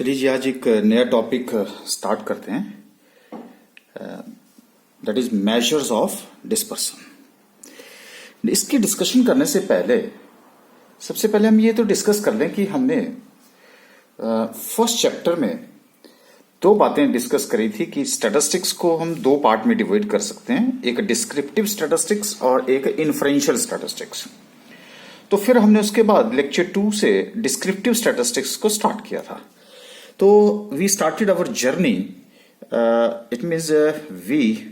चलिए जी, आज एक नया टॉपिक स्टार्ट करते हैं, that is measures of dispersion. इसकी डिस्कशन करने से पहले सबसे पहले हम ये तो डिस्कस कर लें कि हमने फर्स्ट चैप्टर में दो बातें डिस्कस करी थी कि स्टैटिस्टिक्स को हम दो पार्ट में डिवाइड कर सकते हैं, एक डिस्क्रिप्टिव स्टैटिस्टिक्स और एक इन्फ्रेंशियल स्टैटिस्टिक्स। तो फिर हमने उसके बाद लेक्चर 2 से डिस्क्रिप्टिव स्टैटिस्टिक्स को स्टार्ट किया था। तो we started our journey, it means we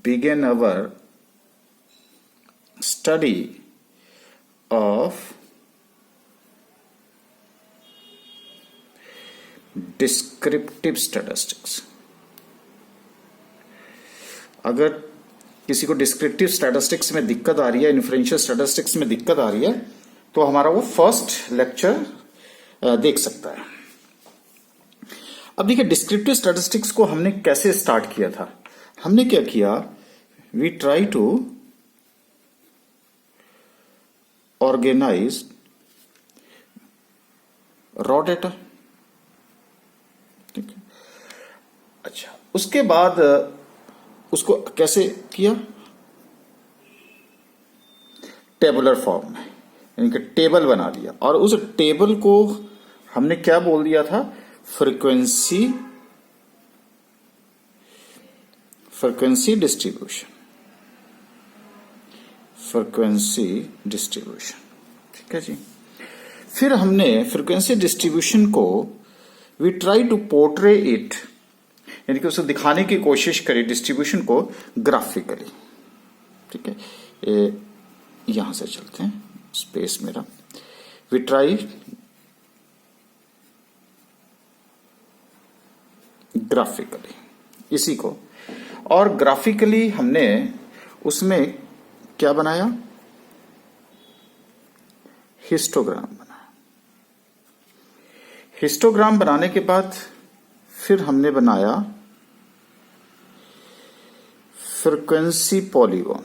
began our study of descriptive statistics। अगर किसी को डिस्क्रिप्टिव स्टैटिस्टिक्स में दिक्कत आ रही है, इन्फ्रेंशियल स्टैटिस्टिक्स में दिक्कत आ रही है, तो हमारा वो फर्स्ट लेक्चर देख सकता है। अब देखिए, डिस्क्रिप्टिव स्टैटिस्टिक्स को हमने कैसे स्टार्ट किया था। हमने क्या किया, we try to organise raw data. ठीक है, अच्छा, उसके बाद उसको कैसे किया, टेबुलर फॉर्म में, यानी कि टेबल बना लिया, और उस टेबल को हमने क्या बोल दिया था, फ्रीक्वेंसी डिस्ट्रीब्यूशन। ठीक है जी। फिर हमने फ्रीक्वेंसी डिस्ट्रीब्यूशन को we try to portray it, यानी कि उसे दिखाने की कोशिश करी डिस्ट्रीब्यूशन को ग्राफिकली। ठीक है, यहां से चलते हैं, स्पेस मेरा, वी ट्राई ग्राफिकली इसी को, और ग्राफिकली हमने उसमें क्या बनाया, हिस्टोग्राम बनाया। हिस्टोग्राम बनाने के बाद फिर हमने बनाया फ्रीक्वेंसी पॉलीगॉन,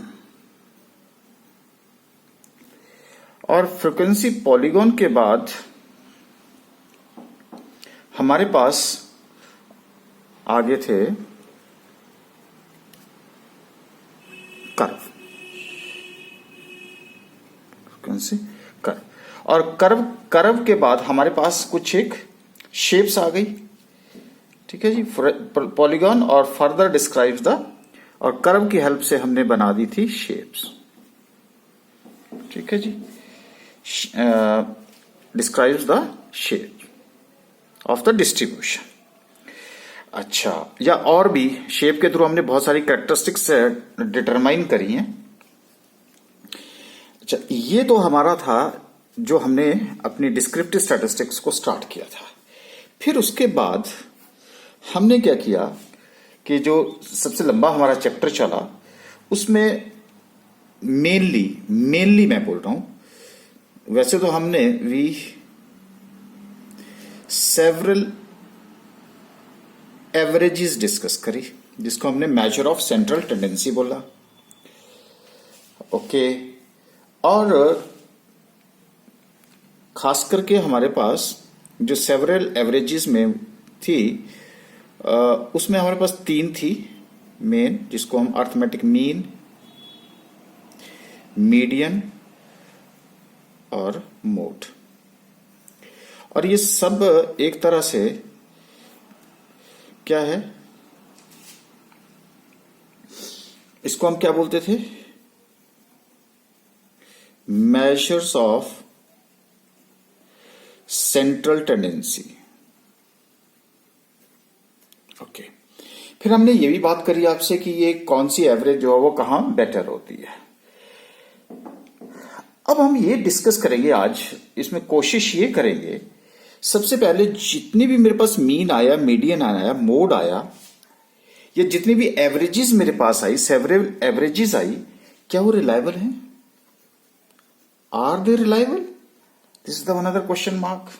और फ्रीक्वेंसी पॉलीगॉन के बाद हमारे पास आगे थे कर्व, फ्रीक्वेंसी कर्व, और कर्व के बाद हमारे पास कुछ एक शेप्स आ गई। ठीक है जी, पॉलीगॉन और फर्दर डिस्क्राइब्स द, और कर्व की हेल्प से हमने बना दी थी शेप्स। ठीक है जी, describes the shape of the distribution. अच्छा, या और भी शेप के थ्रू हमने बहुत सारी कैरेक्टरिस्टिक्स डिटरमाइन करी हैं। अच्छा, ये तो हमारा था जो हमने अपनी डिस्क्रिप्टिव स्टैटिस्टिक्स को स्टार्ट किया था। फिर उसके बाद हमने क्या किया कि जो सबसे लंबा हमारा चैप्टर चला, उसमें मेनली मैं बोल रहा हूं, वैसे तो हमने सेवरल एवरेजेस डिस्कस करी, जिसको हमने मेजर ऑफ सेंट्रल टेंडेंसी बोला। ओके, और खास करके हमारे पास जो सेवरल एवरेजेस में थी, उसमें हमारे पास 3 थी मेन, जिसको हम अर्थमेटिक मीन, मीडियन और मोड। और ये सब एक तरह से क्या है, इसको हम क्या बोलते थे, measures of central tendency. Okay, फिर हमने ये भी बात करी आपसे कि ये कौन सी एवरेज जो है वो कहां बेटर होती है। अब हम ये डिस्कस करेंगे आज, इसमें कोशिश ये करेंगे, सबसे पहले जितने भी मेरे पास मीन आया, मीडियन आया, मोड आया, या जितनी भी एवरेजेस मेरे पास आई, सेवरल एवरेजेस आई, क्या वो रिलायबल हैं? Are they reliable? This is the another question mark.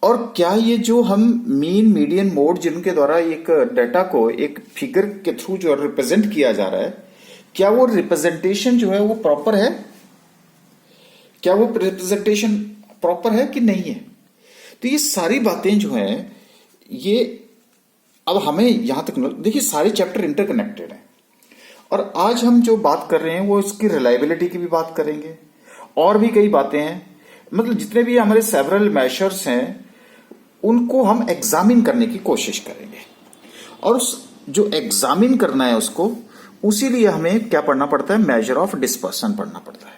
और क्या ये जो हम मीन, मीडियन, मोड, जिनके द्वारा एक डाटा को एक फिगर के थ्रू जो रिप्रेजेंट किया जा रहा है, क्या वो रिप्रेजेंटेशन जो है वो प्रॉपर है? क्या वो रिप्रेजेंटेशन प्रॉपर है कि नहीं है। तो ये सारी बातें जो हैं, ये अब हमें यहां तक देखिए सारे चैप्टर इंटरकनेक्टेड हैं, और आज हम जो बात कर रहे हैं वो इसकी रिलायबिलिटी की भी बात करेंगे, और भी कई बातें हैं। मतलब जितने भी हमारे सेवरल मेजर्स हैं उनको हम एग्जामिन करने की कोशिश करेंगे, और उस जो एग्जामिन करना है उसको, उसी लिए हमें क्या पढ़ना पड़ता है, मेजर ऑफ डिस्पर्सन पढ़ना पड़ता है।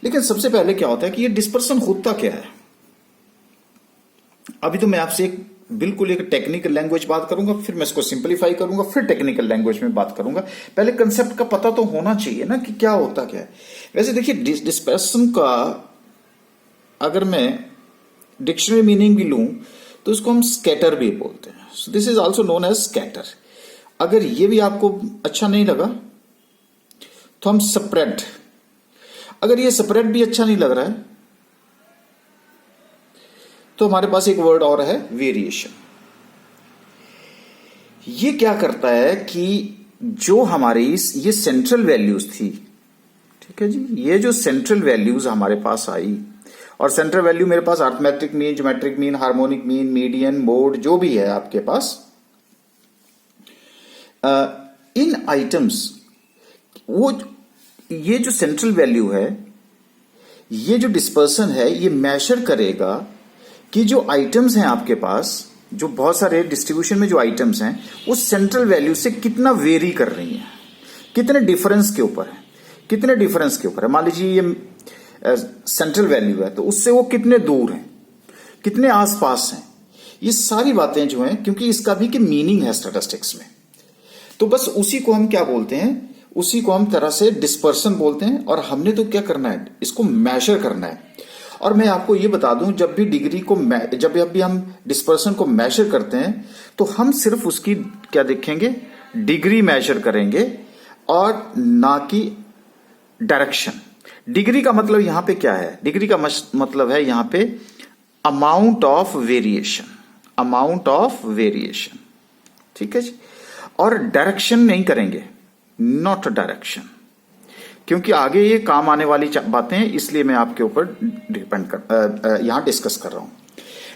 लेकिन सबसे पहले क्या होता है कि ये डिस्पर्सन होता क्या है। अभी तो मैं आपसे एक बिल्कुल एक टेक्निकल लैंग्वेज बात करूंगा, फिर मैं इसको सिंपलीफाई करूंगा, फिर टेक्निकल लैंग्वेज में बात करूंगा। पहले कंसेप्ट का पता तो होना चाहिए ना कि क्या होता क्या है। वैसे देखिए डिस्पर्सन का अगर मैं डिक्शनरी मीनिंग भी लूं तो इसको हम स्कैटर भी बोलते हैं। So this is also known as scatter. अगर ये भी आपको अच्छा नहीं लगा तो हम स्प्रेड, अगर ये स्प्रेड भी अच्छा नहीं लग रहा है तो हमारे पास एक वर्ड और है, वेरिएशन। ये क्या करता है कि जो हमारी ये सेंट्रल वैल्यूज थी, ठीक है जी, ये जो सेंट्रल वैल्यूज हमारे पास आई, और सेंट्रल वैल्यू मेरे पास arithmetic mean, geometric mean, harmonic mean, median, mode जो भी है आपके पास, इन आइटम्स, वो ये जो सेंट्रल वैल्यू है, ये जो डिस्पर्सन है, ये मेजर करेगा कि जो आइटम्स हैं आपके पास, जो बहुत सारे डिस्ट्रीब्यूशन में जो आइटम्स हैं, उस सेंट्रल वैल्यू से कितना वेरी कर रही हैं, कितने डिफरेंस के ऊपर है, कितने डिफरेंस के ऊपर है। मान लीजिए ये सेंट्रल वैल्यू है तो उससे वो कितने दूर हैं, कितने आसपास हैं, ये सारी बातें जो हैं, क्योंकि इसका भी कि मीनिंग है स्टैटिस्टिक्स में, तो बस उसी को हम क्या बोलते हैं, उसी को हम तरह से डिस्पर्सन बोलते हैं। और हमने तो क्या करना है, इसको मेजर करना है। और मैं आपको ये बता दूं, जब भी डिग्री को जब भी हम डिस्पर्सन को मेजर करते हैं तो हम सिर्फ उसकी क्या देखेंगे, डिग्री मेजर करेंगे और ना कि डायरेक्शन। डिग्री का मतलब यहां पे क्या है, डिग्री का मतलब है यहां पे amount of variation, amount of variation, ठीक है जी। और डायरेक्शन नहीं करेंगे, नॉट डायरेक्शन, क्योंकि आगे ये काम आने वाली बातें हैं, इसलिए मैं आपके ऊपर डिपेंड कर यहां डिस्कस कर रहा हूं।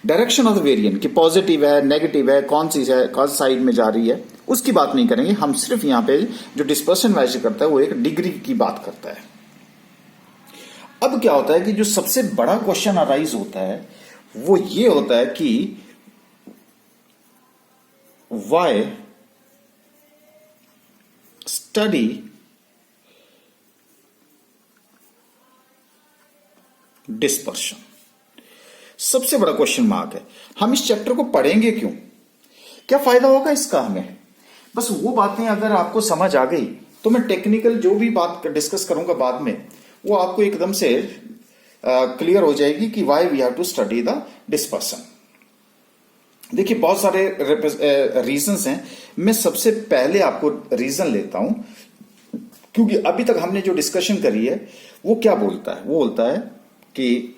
डायरेक्शन ऑफ द वेरिएंट कि पॉजिटिव है, नेगेटिव है, कौन सी है, कौन साइड में जा रही है, उसकी बात नहीं करेंगे। हम सिर्फ यहां पे जो डिस्पर्सन मेजर करता है वो एक डिग्री की बात करता है। अब क्या होता है कि जो सबसे बड़ा क्वेश्चन अराइज होता है वो ये होता है कि व्हाई स्टडी डिस्पर्शन। सबसे बड़ा क्वेश्चन मार्क है। हम इस चैप्टर को पढ़ेंगे क्यों, क्या फायदा होगा इसका हमें। बस वो बातें अगर आपको समझ आ गई तो मैं टेक्निकल जो भी बात डिस्कस करूंगा बाद में, वो आपको एकदम से क्लियर हो जाएगी कि why we have to study the dispersion. देखिए बहुत सारे रीजंस हैं, मैं सबसे पहले आपको रीजन लेता हूं, क्योंकि अभी तक हमने जो डिस्कशन करी है वो क्या बोलता है, वो बोलता है कि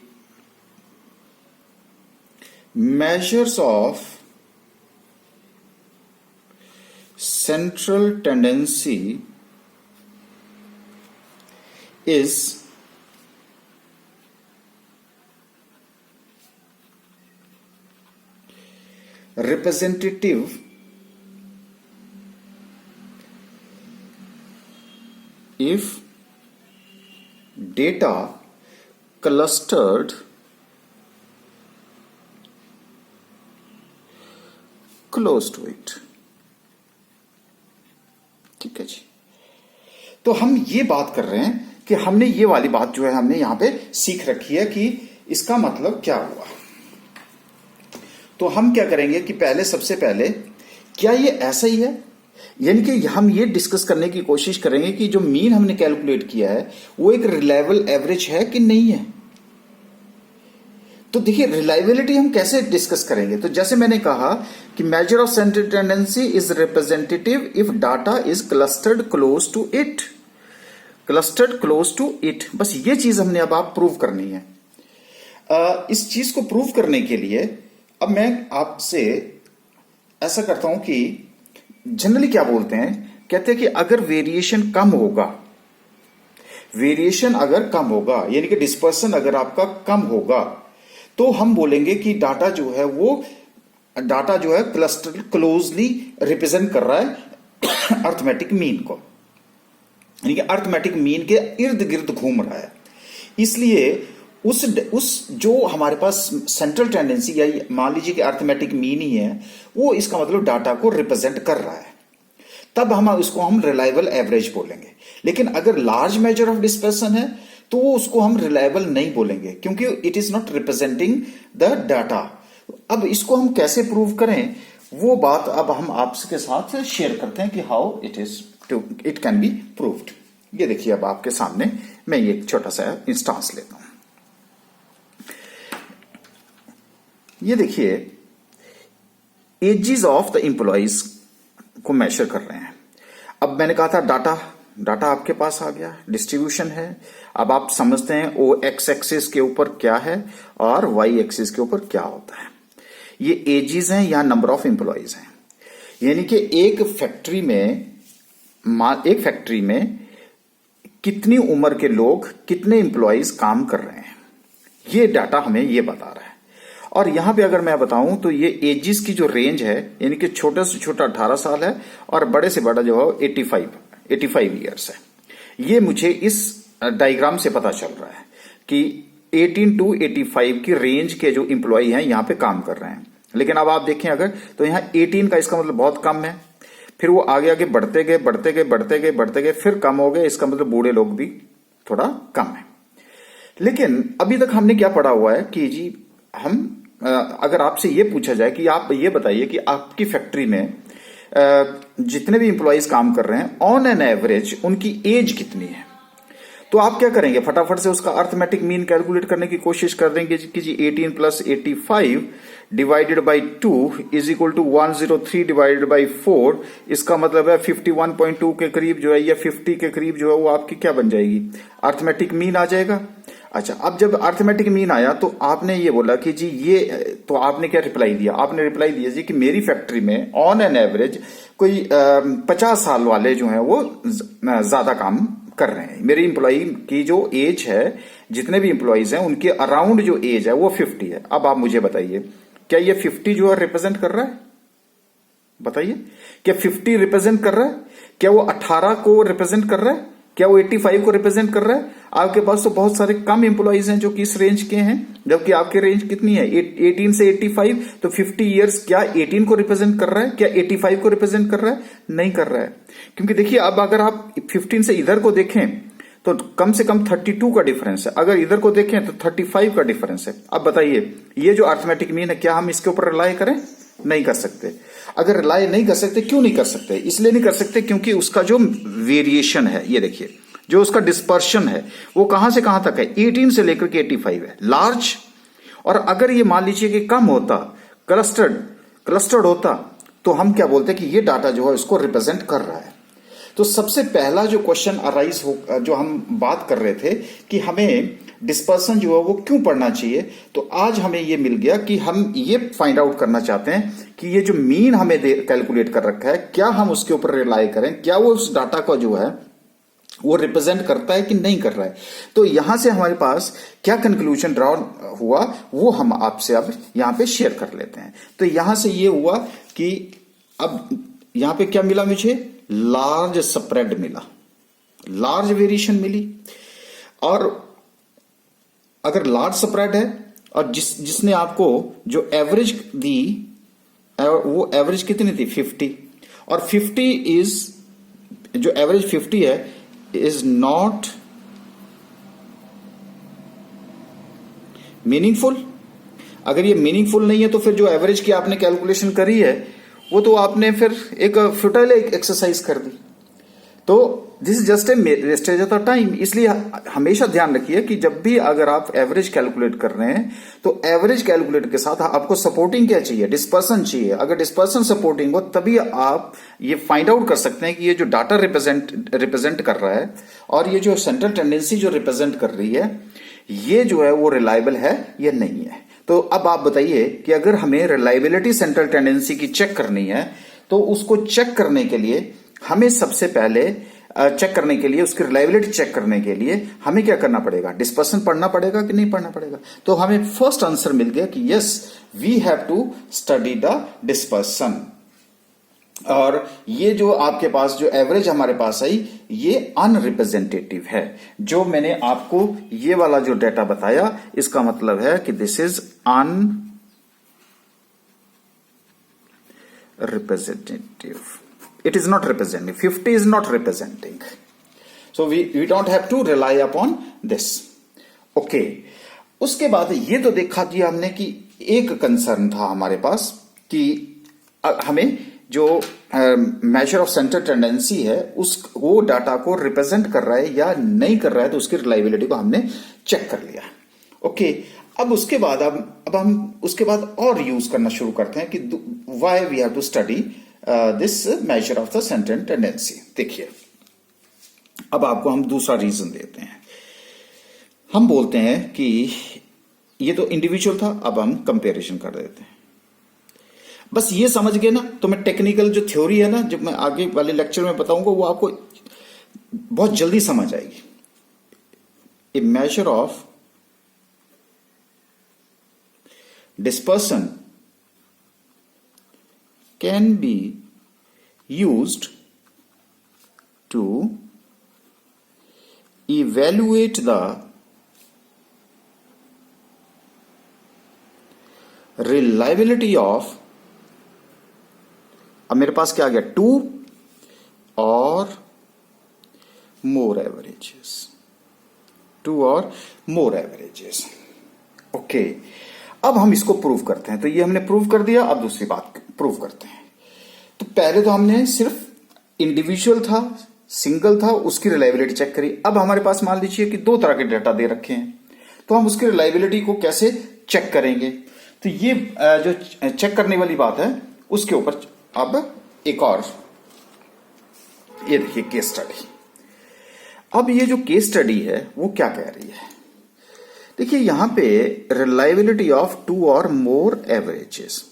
measures of central tendency is representative if data clustered close to it. ठीक है जी, तो हम ये बात कर रहे हैं कि हमने ये वाली बात जो है हमने यहां पे सीख रखी है कि इसका मतलब क्या हुआ। तो हम क्या करेंगे कि पहले सबसे पहले क्या ये ऐसा ही है, यानी कि हम ये डिस्कस करने की कोशिश करेंगे कि जो मीन हमने कैलकुलेट किया है वो एक रिलायबल एवरेज है कि नहीं है। तो देखिए रिलायबिलिटी हम कैसे डिस्कस करेंगे, तो जैसे मैंने कहा कि measure of central tendency is representative if data is clustered close to it, clustered close to it. बस ये चीज हमने अब आप प्रूव करनी है। इस चीज को प्रूव करने के लिए अब मैं आपसे ऐसा करता हूं कि जनरली क्या बोलते हैं, कहते हैं कि अगर वेरिएशन कम होगा, वेरिएशन अगर कम होगा, यानी कि डिस्पर्सन अगर आपका कम होगा, तो हम बोलेंगे कि डाटा जो है वो डाटा जो है क्लस्टर क्लोजली रिप्रेजेंट कर रहा है अर्थमेटिक मीन को, यानी कि अर्थमेटिक मीन के इर्द गिर्द घूम रहा है। इसलिए उस जो हमारे पास सेंट्रल टेंडेंसी या मान लीजिए कि अर्थमेटिक मीन ही है, वो इसका मतलब डाटा को रिप्रेजेंट कर रहा है, तब हम रिलायबल एवरेज बोलेंगे। लेकिन अगर लार्ज मेजर ऑफ डिस्पर्सन है तो उसको हम रिलायबल नहीं बोलेंगे, क्योंकि it is not representing the data. अब इसको हम कैसे प्रूव करें, वो बात अब हम आपके साथ शेयर करते हैं कि how it can be proved. ये देखिए, अब आपके सामने मैं ये एक छोटा सा इंस्टांस लेता हूं। ये देखिए, एजेस ऑफ द एम्प्लॉइज को मेजर कर रहे हैं। अब मैंने कहा था डाटा आपके पास आ गया, डिस्ट्रीब्यूशन है। अब आप समझते हैं ओ एक्स एक्सिस के ऊपर क्या है और वाई एक्सिस के ऊपर क्या होता है। ये एजेस हैं, यहां नंबर ऑफ एम्प्लॉइज हैं, यानी कि एक फैक्ट्री में कितनी उम्र के लोग, कितने एम्प्लॉइज काम कर रहे हैं, ये डाटा हमें ये बता रहा है। और यहां पे अगर मैं बताऊं तो ये एजेस की जो रेंज है, यानी कि छोटे से छोटा 18 साल है और बड़े से बड़ा जो है 85 ईयर्स है। ये मुझे इस डायग्राम से पता चल रहा है कि 18 टू 85 की रेंज के जो एम्प्लॉय हैं यहां पे काम कर रहे हैं। लेकिन अब आप देखें अगर, तो यहां 18 का इसका मतलब बहुत कम है, फिर वो आगे आगे बढ़ते गए, फिर कम हो गए, इसका मतलब बूढ़े लोग भी थोड़ा कम है। लेकिन अभी तक हमने क्या पढ़ा हुआ है कि जी अगर आपसे ये पूछा जाए कि आप ये बताइए कि आपकी फैक्ट्री में जितने भी एम्प्लॉइज काम कर रहे हैं, ऑन एन एवरेज उनकी एज कितनी है, तो आप क्या करेंगे, फटाफट से उसका अर्थमेटिक मीन कैलकुलेट करने की कोशिश कर देंगे कि जी 18 plus 85 divided by 2 is equal to 103 divided by 4। इसका मतलब है 51.2 के करीब जो है, या 50 के करीब जो है वो आपकी क्या बन जाएगी, अर्थमेटिक मीन आ जाएगा। अच्छा, अब जब अर्थमेटिक मीन आया तो आपने ये बोला कि जी ये, तो आपने क्या रिप्लाई दिया, आपने रिप्लाई दिया जी कि मेरी फैक्ट्री में ऑन एन एवरेज कोई 50 साल वाले जो हैं वो ज्यादा काम कर रहे हैं। मेरी एम्प्लॉई की जो एज है, जितने भी एम्प्लॉइज हैं उनके अराउंड जो एज है वो 50 है। अब आप मुझे बताइए, क्या ये 50 जो है रिप्रेजेंट कर रहा है, बताइए, क्या 50 रिप्रेजेंट कर रहा है, क्या वो 18 को रिप्रेजेंट कर रहा है, क्या वो 85 को रिप्रेजेंट कर रहा है? आपके पास तो बहुत सारे कम एम्प्लॉइज हैं जो कि इस रेंज के हैं, जबकि आपकी रेंज कितनी है 18 से 85, तो 50 इयर्स क्या 18 को रिप्रेजेंट कर रहा है, क्या 85 को रिप्रेजेंट कर रहा है? नहीं कर रहा है। क्योंकि देखिए, अब अगर आप 15 से इधर को देखें तो कम से कम 32 का डिफरेंस है, अगर इधर को देखें तो 35 का डिफरेंस है। अब बताइए, ये जो अर्थमेटिक मीन है, क्या हम इसके ऊपर रिलाई करें? नहीं कर सकते। अगर रिलाई नहीं कर सकते, क्यों नहीं कर सकते? इसलिए नहीं कर सकते क्योंकि उसका जो वेरिएशन है, ये देखिए, जो उसका डिस्पर्शन है वो कहां से कहां तक है, 18 से लेकर के 85 है, लार्ज। और अगर ये मान लीजिए कि कम होता, क्लस्टर्ड होता, तो हम क्या बोलते हैं कि ये डाटा जो है उसको रिप्रेजेंट कर रहा है। तो सबसे पहला जो क्वेश्चन अराइज हो, जो हम बात कर रहे थे कि हमें डिस्पर्सन जो है वो क्यों पढ़ना चाहिए, तो आज हमें ये मिल गया कि हम ये फाइंड आउट करना चाहते हैं कि ये जो मीन हमें कैलकुलेट कर रखा है, क्या हम उसके ऊपर रिलाई करें, क्या वो उस डाटा का जो है वो रिप्रेजेंट करता है कि नहीं कर रहा है। तो यहां से हमारे पास क्या कंक्लूजन ड्रॉ हुआ, वो हम आपसे अब यहां पे शेयर कर लेते हैं। तो यहां से ये हुआ कि अब यहां पे क्या मिला मुझे, लार्ज स्प्रेड मिला, लार्ज वेरिएशन मिली। और अगर लार्ज स्प्रेड है और जिसने आपको जो एवरेज दी, वो एवरेज कितनी थी 50, और 50 इज, जो एवरेज 50 है इज नॉट मीनिंगफुल। अगर ये मीनिंगफुल नहीं है तो फिर जो एवरेज की आपने कैलकुलेशन करी है वो तो आपने फिर एक फ्यूटाइल एक्सरसाइज कर दी। तो this is just a wastage of the time. इसलिए हमेशा ध्यान रखिए कि जब भी अगर आप एवरेज कैलकुलेट कर रहे हैं तो एवरेज कैलकुलेट के साथ आपको सपोर्टिंग क्या चाहिए, डिस्पर्सन चाहिए। अगर डिस्पर्सन सपोर्टिंग हो तभी आप ये फाइंड आउट कर सकते हैं कि ये जो डाटा रिप्रेजेंट कर रहा है और ये जो सेंट्रल टेंडेंसी जो रिप्रेजेंट कर रही है, ये जो है वो रिलायबल है या नहीं है। तो अब आप बताइए कि अगर हमें रिलायबिलिटी सेंट्रल टेंडेंसी की चेक करनी है तो उसको चेक करने के लिए हमें सबसे पहले चेक करने के लिए, उसकी रिलायबिलिटी चेक करने के लिए हमें क्या करना पड़ेगा, डिस्पर्सन पढ़ना पड़ेगा कि नहीं पढ़ना पड़ेगा। तो हमें फर्स्ट आंसर मिल गया कि yes we have to study the dispersion. और ये जो आपके पास जो एवरेज हमारे पास आई ये अनरिप्रेजेंटेटिव है। जो मैंने आपको ये वाला जो डेटा बताया इसका मतलब है कि this is unrepresentative, it is not representing, 50 is not representing, so we don't have to rely upon this. okay, उसके बाद ये तो देखा दिया हमने कि एक कंसर्न था हमारे पास कि हमें जो मेजर ऑफ सेंटर टेंडेंसी है उस वो डाटा को रिप्रेजेंट कर रहा है या नहीं कर रहा है, तो उसकी रिलायबिलिटी को हमने चेक कर लिया। ओके, अब उसके बाद अब हम उसके बाद और यूज करना शुरू करते हैं कि why we have to study this measure of the centre tendency. देखिए, अब आपको हम दूसरा रीजन देते हैं। हम बोलते हैं कि ये तो इंडिविजुअल था, अब हम कंपैरिजन कर देते हैं। बस ये समझ गए ना, तो मैं टेक्निकल जो थ्योरी है ना, जब मैं आगे वाले लेक्चर में बताऊंगा वो आपको बहुत जल्दी समझ आएगी। A measure of dispersion can be used to evaluate the reliability of, अब मेरे पास क्या आ गया, 2 और more averages, 2 और more averages। ओके, अब हम इसको प्रूव करते हैं। तो ये हमने प्रूव कर दिया, अब दूसरी बात प्रूव करते हैं। तो पहले तो हमने सिर्फ इंडिविजुअल था, सिंगल था, उसकी रिलायबिलिटी चेक करी। अब हमारे पास मान लीजिए कि 2 तरह के डाटा दे रखे हैं, तो हम उसकी रिलायबिलिटी को कैसे चेक करेंगे। तो ये जो चेक करने वाली बात है उसके ऊपर अब एक और, ये देखिए केस स्टडी। अब ये जो केस स्टडी है वो क्या कह रही है, देखिए यहां पे रिलायबिलिटी ऑफ 2 और मोर एवरेजेस।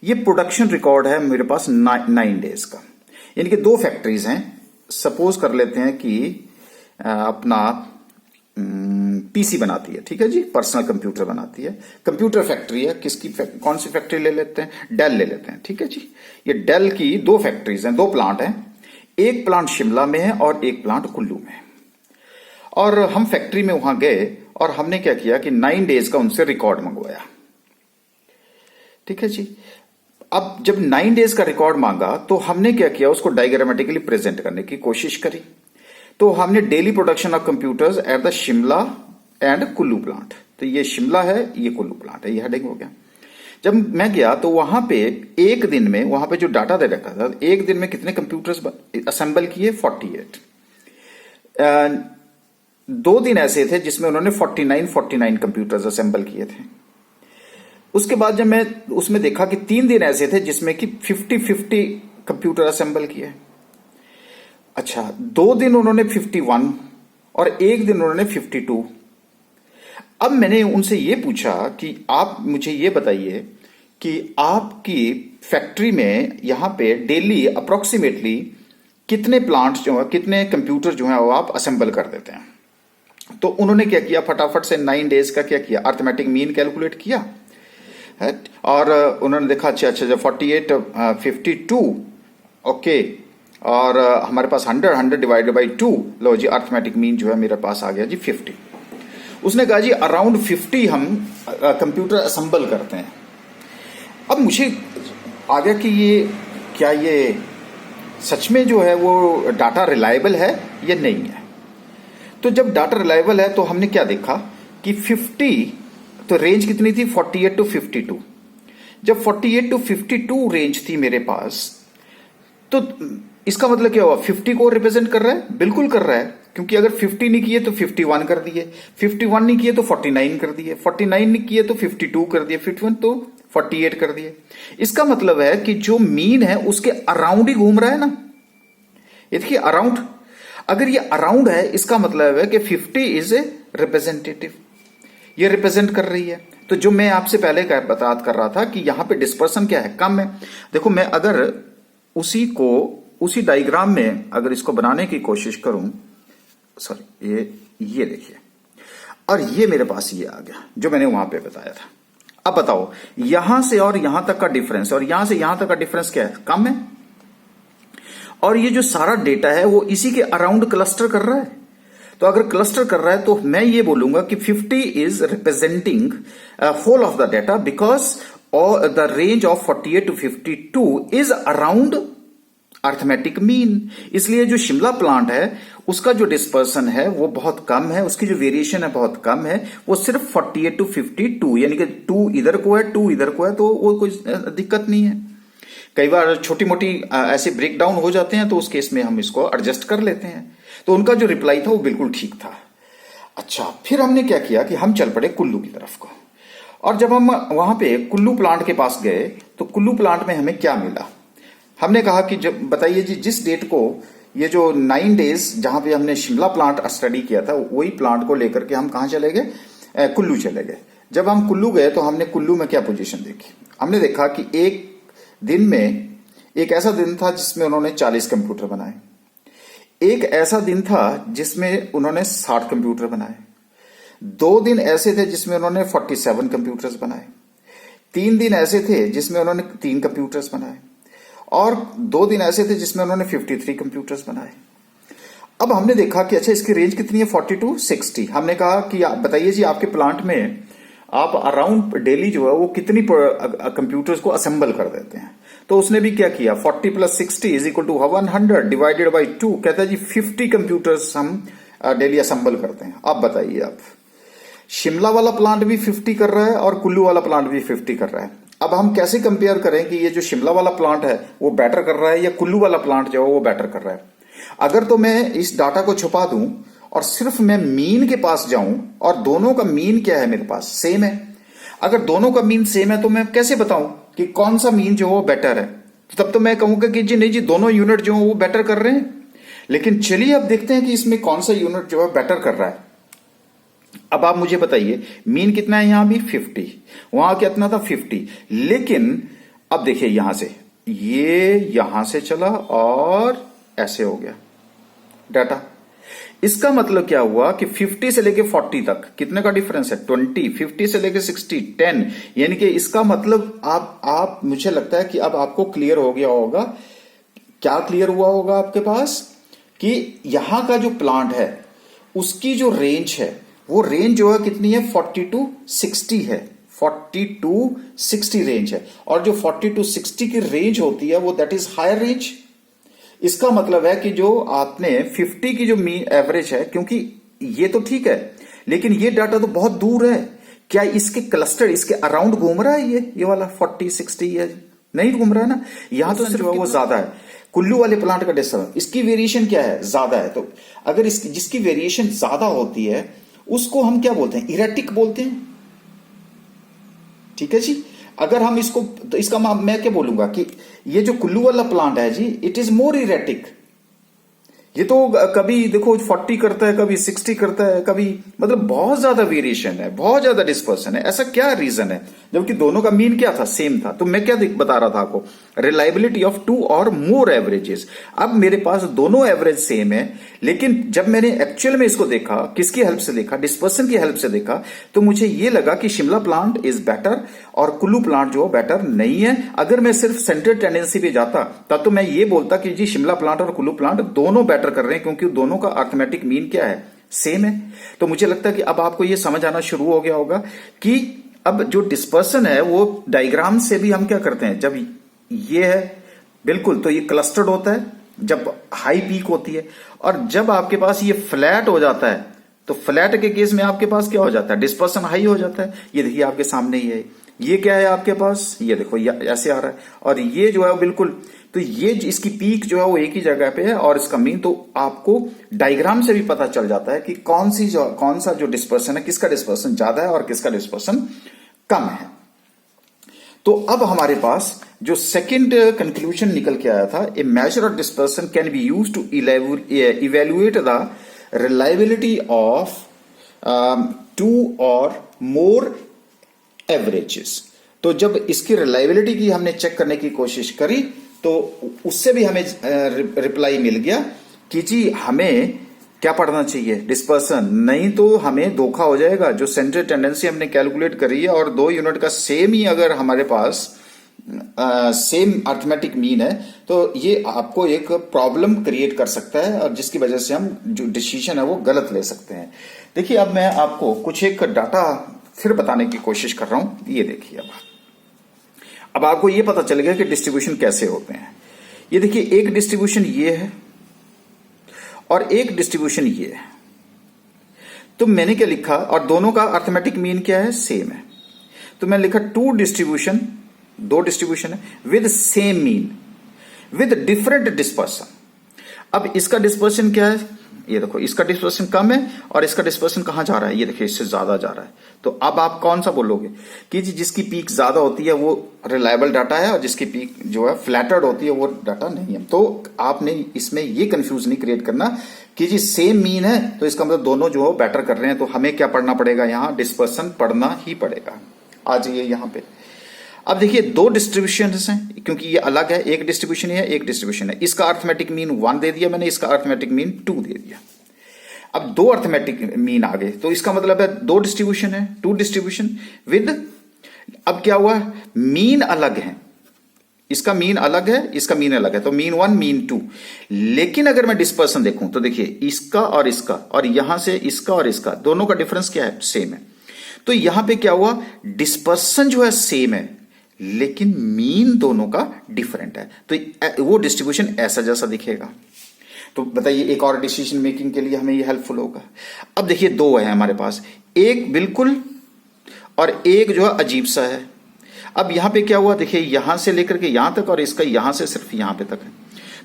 ये प्रोडक्शन रिकॉर्ड है मेरे पास 9 डेज का, यानी कि 2 फैक्ट्रीज हैं। सपोज कर लेते हैं कि अपना पीसी बनाती है, ठीक है जी, पर्सनल कंप्यूटर बनाती है, कंप्यूटर फैक्ट्री है। किसकी कौन सी फैक्ट्री ले लेते हैं, डेल ले लेते हैं, ठीक है जी। ये डेल की 2 फैक्ट्रीज हैं, 2 प्लांट हैं। एक प्लांट शिमला में है और एक प्लांट कुल्लू में है। और हम फैक्ट्री में वहां गए और हमने क्या किया कि 9 डेज का उनसे रिकॉर्ड मंगवाया, ठीक है जी। अब जब 9 डेज का रिकॉर्ड मांगा तो हमने क्या किया, उसको डायग्रामेटिकली प्रेजेंट करने की कोशिश करी। तो हमने daily production of computers at the Shimla and Kullu plant, तो ये शिमला है, ये कुल्लू प्लांट है, ये हेडिंग हो गया। जब मैं गया तो वहां पे एक दिन में, वहां पे जो डाटा दे रखा था, एक दिन में कितने कंप्यूटर्स असेंबल किए, 48। 2 दिन ऐसे थे जिसमें उन्होंने 49 कंप्यूटर्स असेंबल किए थे। उसके बाद जब मैं उसमें देखा कि 3 दिन ऐसे थे जिसमें कि 50 कंप्यूटर असेंबल किए। अच्छा, 2 दिन उन्होंने 51 और एक दिन उन्होंने 52। अब मैंने उनसे ये पूछा कि आप मुझे ये बताइए कि आपकी फैक्ट्री में यहां पे डेली अप्रोक्सीमेटली कितने प्लांट जो है, कितने कंप्यूटर जो है वो आप असेंबल कर देते हैं। तो उन्होंने क्या किया, फटाफट से 9 डेज का क्या किया, अर्थमेटिक मीन कैलकुलेट किया है, और उन्होंने देखा अच्छा जब 48 52 ओके, और हमारे पास 100 डिवाइडेड बाई 2, लो जी अर्थमेटिक मीन जो है मेरे पास आ गया जी 50। उसने कहा जी अराउंड 50 हम कंप्यूटर असेंबल करते हैं। अब मुझे आ गया कि ये क्या ये सच में जो है वो डाटा रिलायबल है या नहीं है। तो जब डाटा रिलायबल है तो हमने क्या देखा कि 50, तो रेंज कितनी थी, 48 टू 52। जब 48 टू 52 रेंज थी मेरे पास, तो इसका मतलब क्या हुआ, 50 को रिप्रेजेंट कर रहा है, बिल्कुल कर रहा है, क्योंकि अगर 50 नहीं किए तो 51 कर दिए, 51 नहीं किए तो 49 कर दिए, 49 नहीं किए तो 52 कर दिए, 51 तो 48 कर दिए। इसका मतलब है कि जो मीन है उसके अराउंड ही घूम रहा है ना। ये देखिए अराउंड, अगर ये अराउंड है इसका मतलब है कि 50 इज ए रिप्रेजेंटेटिव, ये रिप्रेजेंट कर रही है। तो जो मैं आपसे पहले बात कर रहा था कि यहां पे डिस्पर्सन क्या है, कम है। देखो मैं अगर उसी को उसी डायग्राम में अगर इसको बनाने की कोशिश करूं, सॉरी ये देखिए, और ये मेरे पास ये आ गया जो मैंने वहां पे बताया था। अब बताओ यहां से और यहां तक का डिफरेंस और यहां से यहां तक का डिफरेंस क्या है? कम है। और ये जो सारा डेटा है वो इसी के अराउंड क्लस्टर कर रहा है। तो अगर क्लस्टर कर रहा है तो मैं ये बोलूंगा कि 50 is representing whole of the data because the range of 48 to 52 is around arithmetic mean. इसलिए जो शिमला प्लांट है उसका जो डिस्पर्सन है वो बहुत कम है, उसकी जो वेरिएशन है बहुत कम है, वो सिर्फ 48 to 52, यानी कि 2 इधर को है 2 इधर को है, तो वो कोई दिक्कत नहीं है। कई बार छोटी मोटी ऐसे ब्रेक डाउन हो जाते हैं तो उस केस में हम इसको एडजस्ट कर लेते हैं। तो उनका जो रिप्लाई था वो बिल्कुल ठीक था। अच्छा, फिर हमने क्या किया कि हम चल पड़े कुल्लू की तरफ को, और जब हम वहां पे कुल्लू प्लांट के पास गए तो कुल्लू प्लांट में हमें क्या मिला? हमने कहा कि जब बताइए जी, जिस डेट को ये जो 9 डेज जहां पे हमने शिमला प्लांट स्टडी किया था वही प्लांट को लेकर के हम कहां चले गए? कुल्लू चले गए। जब हम कुल्लू गए तो हमने कुल्लू में क्या पोजीशन देखी? हमने देखा कि एक दिन में एक ऐसा दिन था जिसमें उन्होंने 40 कंप्यूटर बनाए, एक ऐसा दिन था जिसमें उन्होंने 60 कंप्यूटर बनाए, 2 दिन ऐसे थे जिसमें उन्होंने 47 कंप्यूटर्स बनाए, 3 दिन ऐसे थे जिसमें उन्होंने 3 कंप्यूटर्स बनाए, और 2 दिन ऐसे थे जिसमें उन्होंने 53 कंप्यूटर्स बनाए। अब हमने देखा कि अच्छा इसकी रेंज कितनी है? 40 to 60। हमने कहा कि आप बताइए जी, आपके प्लांट में आप अराउंड डेली जो है वो कितनी कंप्यूटर्स को असेंबल कर देते हैं? तो उसने भी क्या किया, 40 + 60 is equal to 100 divided by 2, कहता है जी 50 कंप्यूटर्स हम डेली असेंबल करते हैं। अब बताइए आप, शिमला वाला प्लांट भी 50 कर रहा है और कुल्लू वाला प्लांट भी 50 कर रहा है। अब हम कैसे कंपेयर करें कि ये जो शिमला वाला प्लांट है वो बेटर कर रहा है या कुल्लू वाला प्लांट जो है वो बेटर कर रहा है? अगर तो मैं इस डाटा को छुपा दूं और सिर्फ मैं मीन के पास जाऊं, और दोनों का मीन क्या है मेरे पास? सेम है। अगर दोनों का मीन सेम है तो मैं कैसे बताऊं कि कौन सा मीन जो वो बेटर है? तब तो मैं कहूंगा कि जी नहीं जी, दोनों यूनिट जो वो बेटर कर रहे हैं। लेकिन चलिए अब देखते हैं कि इसमें कौन सा यूनिट जो है बेटर कर रहा है। अब आप मुझे बताइए, मीन कितना है? यहां भी 50, वहां कितना था? 50। लेकिन अब देखिए यहां से ये यहां से चला और ऐसे हो गया डाटा। इसका मतलब क्या हुआ कि 50 से लेके 40 तक कितने का डिफरेंस है? 20। 50 से लेके 60 10। यानी कि इसका मतलब आप मुझे लगता है कि अब आपको क्लियर हो गया होगा। क्या क्लियर हुआ होगा आपके पास? कि यहां का जो प्लांट है उसकी जो रेंज है वो रेंज जो है कितनी है? 40 to 60 है। 40 to 60 रेंज है, और जो 40 to 60 की रेंज होती है वो दैट इज हायर रेंज। इसका मतलब है कि जो आपने 50 की जो मीन एवरेज है, क्योंकि ये तो ठीक है लेकिन ये डाटा तो बहुत दूर है, क्या इसके क्लस्टर इसके अराउंड घूम रहा है? ये वाला 40 60 ये नहीं घूम रहा है ना। यहां तो सिर्फ वो ज्यादा है। कुल्लू वाले प्लांट का डिस्टर्बेंस, इसकी वेरिएशन क्या है? ज्यादा है। तो अगर इसकी जिसकी वेरिएशन ज्यादा होती है उसको हम क्या बोलते हैं? इरेटिक बोलते हैं। ठीक है जी। अगर हम इसको, तो इसका मैं क्या बोलूंगा कि ये जो कुल्लू वाला प्लांट है जी, इट इज मोर इरेटिक। ये तो कभी देखो 40 करता है, कभी 60 करता है, कभी मतलब बहुत ज्यादा वेरिएशन है, बहुत ज्यादा डिस्पर्सन है। ऐसा क्या रीजन है? जबकि दोनों का मीन क्या था? सेम था। तो मैं क्या बता रहा था आपको? रिलायबिलिटी ऑफ 2 और मोर एवरेजेस। अब मेरे पास दोनों एवरेज सेम है, लेकिन जब मैंने एक्चुअल में इसको देखा, किसकी हेल्प से देखा? डिस्पर्सन की हेल्प से देखा, तो मुझे ये लगा कि शिमला प्लांट इज बेटर और कुल्लू प्लांट जो बेटर नहीं है। अगर मैं सिर्फ सेंट्रल टेंडेंसी पे जाता तब तो मैं ये बोलता कि जी शिमला प्लांट और कुल्लू प्लांट दोनों बेटर कर रहे हैं, क्योंकि दोनों का अर्थमेटिक मीन क्या है? सेम है। तो मुझे लगता है कि अब आपको ये समझ आना शुरू हो गया होगा कि अब जो डिस्पर्सन है वो डायग्राम से भी हम क्या करते हैं, जब ये है बिल्कुल तो ये क्लस्टर्ड होता है जब हाई पीक होती है, और जब आपके पास ये फ्लैट हो जाता है तो फ्लैट के केस में आपके पास क्या हो जाता है? डिस्पर्सन हाई हो जाता है। ये देखिए आपके सामने ही है, ये क्या है आपके पास? ये देखो ऐसे आ रहा है, और ये जो है बिल्कुल, तो ये इसकी पीक जो है वो एक ही जगह पे है और इसका मीन, तो आपको डायग्राम से भी पता चल जाता है कि कौन सा जो डिस्पर्सन है, किसका डिस्पर्सन ज्यादा है और किसका डिस्पर्सन कम है। तो अब हमारे पास जो सेकंड कंक्लूजन निकल के आया था, a measure of dispersion can be used to evaluate the reliability of 2 और मोर एवरेजेस। तो जब इसकी रिलायबिलिटी की हमने चेक करने की कोशिश करी तो उससे भी हमें रिप्लाई मिल गया कि जी हमें क्या पढ़ना चाहिए, डिस्पर्सन, नहीं तो हमें धोखा हो जाएगा। जो सेंट्रल टेंडेंसी हमने कैलकुलेट करी है और 2 यूनिट का सेम ही अगर हमारे पास सेम अर्थमेटिक मीन है तो ये आपको एक प्रॉब्लम क्रिएट कर सकता है और जिसकी वजह से हम जो डिसीजन है वो गलत ले सकते हैं। देखिए अब मैं आपको कुछ एक डाटा फिर बताने की कोशिश कर रहा हूं। ये देखिए अब आपको ये पता चल गया कि डिस्ट्रीब्यूशन कैसे होते हैं। ये देखिए एक डिस्ट्रीब्यूशन ये है और एक डिस्ट्रीब्यूशन ये है। तो मैंने क्या लिखा, और दोनों का अर्थमेटिक मीन क्या है, सेम है। तो मैंने लिखा दो डिस्ट्रीब्यूशन है with same mean with different dispersion. अब इसका डिस्पर्सन क्या है, ये देखो इसका डिस्पर्सन कम है और इसका डिस्पर्सन कहां जा रहा है, ये देखिए इससे ज्यादा जा रहा है। तो अब आप कौन सा बोलोगे कि जी जिसकी पीक ज्यादा होती है वो रिलायबल डाटा है और जिसकी पीक जो है फ्लैटर्ड होती है वो डाटा नहीं है। तो आपने इसमें ये कंफ्यूज नहीं क्रिएट करना कि जी सेम मीन है तो इसका मतलब दोनों जो है बेटर कर रहे हैं। तो हमें क्या पढ़ना पड़ेगा, यहां डिस्पर्सन पढ़ना ही पड़ेगा। आ जाइए यहां पे। अब देखिए दो डिस्ट्रीब्यूशन हैं क्योंकि ये अलग है, एक डिस्ट्रीब्यूशन है एक डिस्ट्रीब्यूशन है। इसका अर्थमेटिक मीन 1 दे दिया मैंने, इसका अर्थमेटिक मीन 2 दे दिया। अब दो अर्थमेटिक मीन आ गए तो इसका मतलब है दो डिस्ट्रीब्यूशन है, 2 डिस्ट्रीब्यूशन विद, अब क्या हुआ, मीन अलग है, इसका मीन अलग है इसका मीन अलग है, तो मीन 1 मीन 2। लेकिन अगर मैं डिस्पर्सन देखूं तो देखिए इसका और इसका और यहां से इसका और इसका दोनों का डिफरेंस क्या है, सेम है। तो यहां पे क्या हुआ, डिस्पर्सन जो है सेम है लेकिन मीन दोनों का डिफरेंट है, तो वो डिस्ट्रीब्यूशन ऐसा जैसा दिखेगा। तो बताइए एक और डिसीजन मेकिंग के लिए हमें ये हेल्पफुल होगा। अब देखिए दो है हमारे पास, एक बिल्कुल और एक जो है अजीब सा है। अब यहां पे क्या हुआ, देखिए यहां से लेकर के यहां तक और इसका यहां से सिर्फ यहां पे तक है।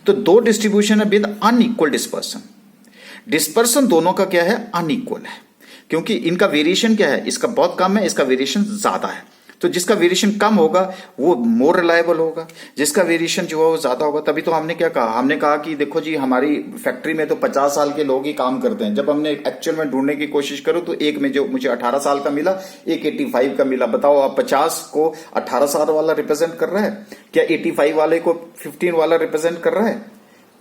तो दो डिस्ट्रीब्यूशन है विद अनइक्वल डिस्पर्सन। डिस्पर्सन दोनों का क्या है, अनइक्वल है, क्योंकि इनका वेरिएशन क्या है, इसका बहुत कम है इसका वेरिएशन ज्यादा है। तो जिसका वेरिएशन कम होगा वो मोर रिलायबल होगा, जिसका वेरिएशन जो है वो ज्यादा होगा। तभी तो हमने क्या कहा, हमने कहा कि देखो जी हमारी फैक्ट्री में तो 50 साल के लोग ही काम करते हैं। जब हमने एक्चुअल में ढूंढने की कोशिश करो तो एक में जो मुझे 18 साल का मिला, एक 85 का मिला। बताओ आप 50 को 18 साल वाला रिप्रेजेंट कर रहा है क्या, 85 वाले को 15 वाला रिप्रेजेंट कर रहा है,